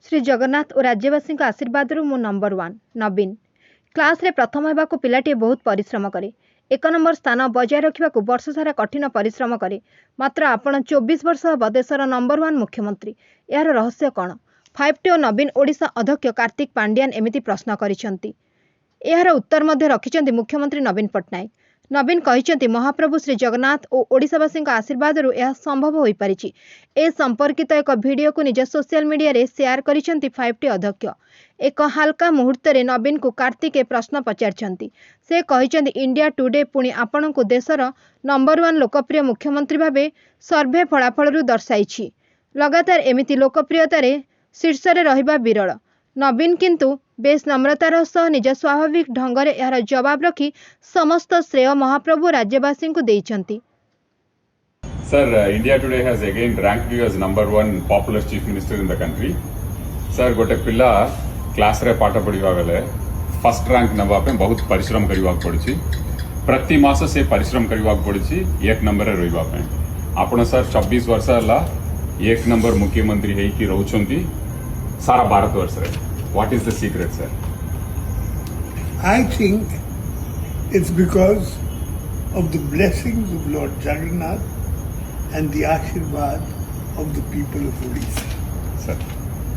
श्री जगन्नाथ और राज्यवासी आशीर्वाद मु नंबर 1 नवीन क्लास रे प्रथम होगा पिलाटी बहुत परिश्रम करे। 1 नंबर स्थान बजाय रखा वर्ष सारा कठिन परिश्रम करे। मात्र आपण 24 वर्ष हम देशर नंबर 1 मुख्यमंत्री। यार रहस्य कौन? 5T और नवीन ओडिशा अध्यक्ष कार्तिक पांड्यान एमिति प्रश्न करिसेंती। यार उत्तर मध्य रखिसेंती मुख्यमंत्री नवीन पट्टनायक। नवीन कहिसेंती महाप्रभु श्री जगन्नाथ और ओडिशावासी आशीर्वाद यह संभव हो पारिछि। ए संपर्कित एक वीडियो को निज सोशल मीडिया रे शेयर करिसेंती 5T अध्यक्ष। एक हल्का मुहूर्त रे नवीन को कार्तिक ए प्रश्न पचारिसेंती। से कहिसेंती इंडिया टुडे पुणी आपण को देशर नंबर 1 लोकप्रिय मुख्यमंत्री भावे सर्वे फलाफल दर्शाई। लगातार एमिति लोकप्रियता रे शीर्ष रे रहिबा विरल। नवीन किंतु बेस नम्रतार सह निज स्वाभाविक ढंगरे यार जवाब रखी समस्त श्रेय महाप्रभु राज्यवासी को देइछंती। Sir, India Today has again ranked you as number 1 popular chief minister in the country. Sir, गोटे पिला क्लास रे पाठ पढ़िबा बेले फर्स्ट रैंक नबा पे बहुत परिश्रम करिवा पड़छि। प्रति मास से परिश्रम करिवा पड़छि 1 नंबर रे रहिबा पे। आपण सर 26 वर्ष हला 1 नंबर मुख्यमंत्री हेई कि रहउछंती सारा भारत वर्ष रे। What is the secret, sir? I think it's because of the blessings of Lord Jagannath and the Ashirwad of the people of Odisha. Sir.